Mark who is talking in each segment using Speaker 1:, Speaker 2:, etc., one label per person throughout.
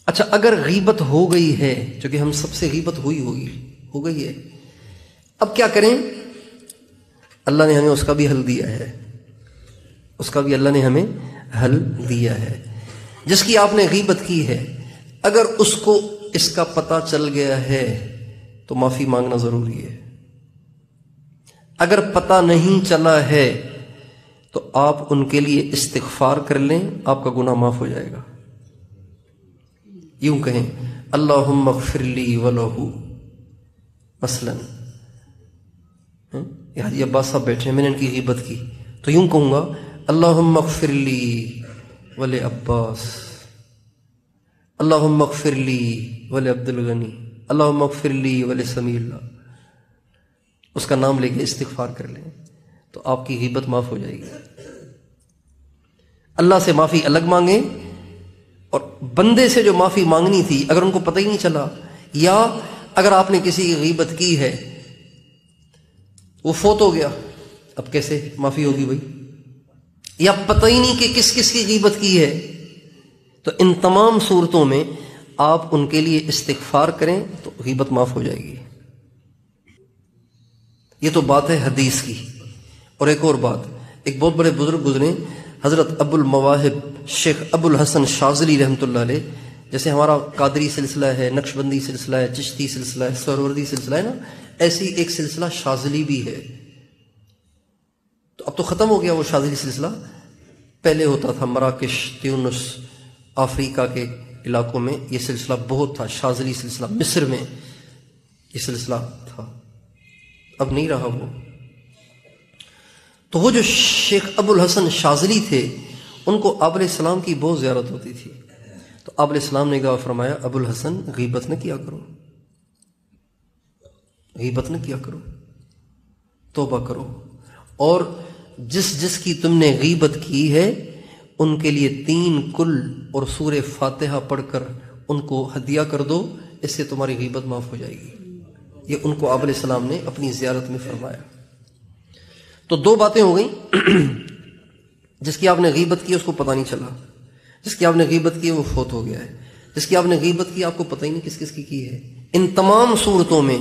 Speaker 1: اچھا اگر غیبت ہو گئی ہے، چونکہ ہم سب سے غیبت ہو گئی ہے، اب کیا کریں؟ اللہ نے ہمیں اس کا بھی حل دیا ہے، اس کا بھی اللہ نے ہمیں حل دیا ہے۔ جس کی آپ نے غیبت کی ہے، اگر اس کو اس کا پتہ چل گیا ہے تو معافی مانگنا ضروری ہے۔ اگر پتہ نہیں چلا ہے تو آپ ان کے لیے استغفار کر لیں، آپ کا گناہ معاف ہو جائے گا۔ یوں کہیں اللہم اغفر لی ولہ، مثلا یہ حاجی عباس صاحب بیٹھے ہیں، میں نے ان کی غیبت کی تو یوں کہوں گا اللہم اغفر لی ول عباس، اللہم اغفر لی ول عبد الغنی، اللہم اغفر لی ول سمیع اللہ، اس کا نام لے کے استغفار کر لیں تو آپ کی غیبت معاف ہو جائے گی۔ اللہ سے معافی الگ مانگیں، اور بندے سے جو معافی مانگنی تھی اگر ان کو پتہ ہی نہیں چلا، یا اگر آپ نے کسی کی غیبت کی ہے وہ فوت ہو گیا، اب کیسے معافی ہوگی بھائی؟ یا پتہ ہی نہیں کہ کس کس کی غیبت کی ہے، تو ان تمام صورتوں میں آپ ان کے لیے استغفار کریں تو غیبت معاف ہو جائے گی۔ یہ تو بات ہے حدیث کی۔ اور ایک اور بات، ایک بہت بڑے بزرگ گزرے حضرت ابو المواہب شیخ ابو الحسن شاذلی رحمۃ اللہ علیہ، جیسے ہمارا قادری سلسلہ ہے، نقشبندی سلسلہ ہے، چشتی سلسلہ ہے، سہروردی سلسلہ ہے نا، ایسی ایک سلسلہ شاذلی بھی ہے۔ تو اب تو ختم ہو گیا وہ شاذلی سلسلہ، پہلے ہوتا تھا مراکش، تیونس، افریقہ کے علاقوں میں یہ سلسلہ بہت تھا، شاذلی سلسلہ، مصر میں یہ سلسلہ تھا، اب نہیں رہا وہ۔ تو وہ جو شیخ ابو الحسن شاذلی تھے ان کو آپ علیہ السلام کی بہت زیارت ہوتی تھی، تو آپ علیہ السلام نے کہا، فرمایا ابو الحسن غیبت نہ کیا کرو، غیبت نہ کیا کرو، توبہ کرو، اور جس کی تم نے غیبت کی ہے ان کے لیے 3 کل اور سورہ فاتحہ پڑھ کر ان کو ہدیہ کر دو، اس سے تمہاری غیبت معاف ہو جائے گی۔ یہ ان کو آپ علیہ السلام نے اپنی زیارت میں فرمایا۔ تو 2 باتیں ہو گئیں، جس کی آپ نے غیبت کی اس کو پتہ نہیں چلا، جس کی آپ نے غیبت کی وہ فوت ہو گیا ہے، جس کی آپ نے غیبت کی آپ کو پتہ ہی نہیں کس کس کی ہے۔ ان تمام صورتوں میں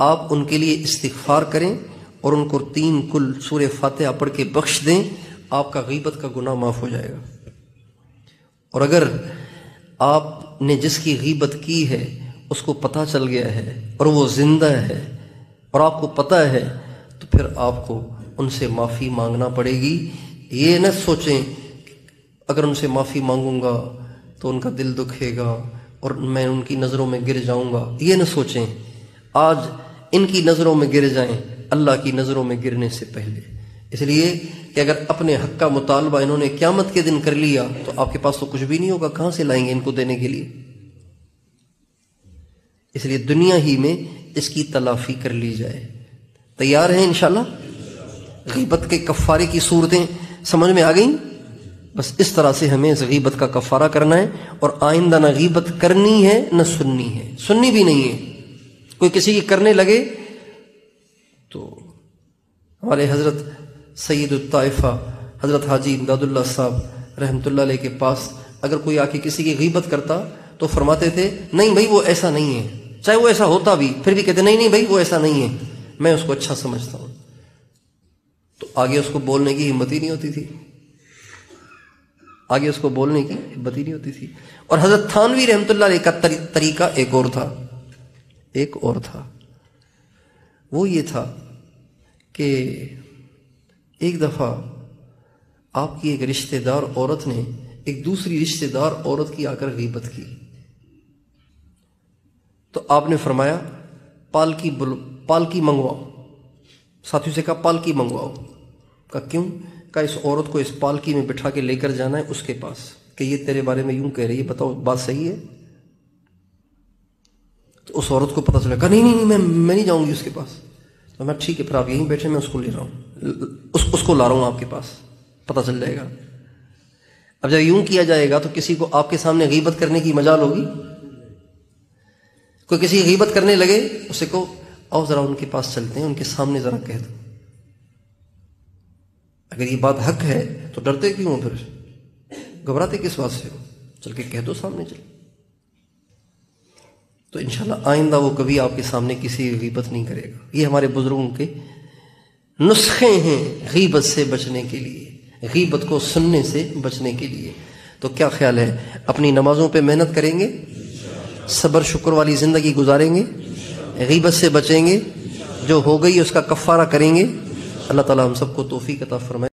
Speaker 1: آپ ان کے لیے استغفار کریں اور ان کو 3 کل سورہ فاتحہ پڑھ کے بخش دیں، آپ کا غیبت کا گناہ معاف ہو جائے گا۔ اور اگر آپ نے جس کی غیبت کی ہے اس کو پتہ چل گیا ہے اور وہ زندہ ہے اور آپ کو پتہ ہے، تو پھر آپ کو ان سے معافی مانگنا پڑے گی۔ یہ نہ سوچیں اگر ان سے معافی مانگوں گا تو ان کا دل دکھے گا اور میں ان کی نظروں میں گر جاؤں گا، یہ نہ سوچیں۔ آج ان کی نظروں میں گر جائیں اللہ کی نظروں میں گرنے سے پہلے، اس لیے کہ اگر اپنے حق کا مطالبہ انہوں نے قیامت کے دن کر لیا تو آپ کے پاس تو کچھ بھی نہیں ہوگا، کہاں سے لائیں گے ان کو دینے کے لیے؟ اس لیے دنیا ہی میں اس کی تلافی کر لی جائے۔ تیار ہیں انشاءاللہ؟ غیبت کے کفارے کی صورتیں سمجھ میں آ گئیں؟ بس اس طرح سے ہمیں اس غیبت کا کفارہ کرنا ہے، اور آئندہ نہ غیبت کرنی ہے نہ سننی ہے، سننی بھی نہیں ہے۔ کوئی کسی کی کرنے لگے تو ہمارے حضرت سید الطائفہ حضرت حاجی امداد اللہ صاحب رحمۃ اللہ علیہ کے پاس اگر کوئی آ کے کسی کی غیبت کرتا تو فرماتے تھے نہیں بھائی وہ ایسا نہیں ہے، چاہے وہ ایسا ہوتا بھی پھر بھی کہتے نہیں بھائی وہ ایسا نہیں ہے، میں اس کو اچھا سمجھتا ہوں۔ تو آگے اس کو بولنے کی ہمت ہی نہیں ہوتی تھی، آگے اس کو بولنے کی ہمت ہی نہیں ہوتی تھی۔ اور حضرت تھانوی رحمۃ اللہ علیہ کا طریقہ ایک اور تھا، وہ یہ تھا کہ ایک دفعہ آپ کی ایک رشتہ دار عورت نے ایک دوسری رشتہ دار عورت کی آ کر غیبت کی، تو آپ نے فرمایا پالکی منگواؤ، ساتھیوں سے کہا پالکی منگواؤ۔ کہا کیوں؟ کہا اس عورت کو اس پالکی میں بٹھا کے لے کر جانا ہے اس کے پاس کہ یہ تیرے بارے میں یوں کہہ رہی ہے، بتاؤ بات صحیح ہے؟ تو اس عورت کو پتہ چلا، کہا نہیں میں نہیں جاؤں گی اس کے پاس۔ تو میں ٹھیک ہے پھر آپ یہیں بیٹھے، میں اس کو لے رہا ہوں، اس کو لا رہا ہوں آپ کے پاس، پتہ چل جائے گا۔ اب جب یوں کیا جائے گا تو کسی کو آپ کے سامنے غیبت کرنے کی مجال ہوگی؟ کوئی کسی غیبت کرنے لگے اسے کو آؤ ذرا ان کے پاس چلتے ہیں، ان کے سامنے ذرا کہہ دو۔ اگر یہ بات حق ہے تو ڈرتے کیوں ہو، پھر گھبراتے کس بات سے ہو؟ چل کے کہہ دو سامنے چل۔ تو انشاءاللہ آئندہ وہ کبھی آپ کے سامنے کسی غیبت نہیں کرے گا۔ یہ ہمارے بزرگوں کے نسخے ہیں غیبت سے بچنے کے لیے، غیبت کو سننے سے بچنے کے لیے۔ تو کیا خیال ہے، اپنی نمازوں پہ محنت کریں گے، صبر شکر والی زندگی گزاریں گے، غیبت سے بچیں گے، جو ہو گئی اس کا کفارہ کریں گے۔ اللہ تعالی ہم سب کو توفیق عطا فرمائے۔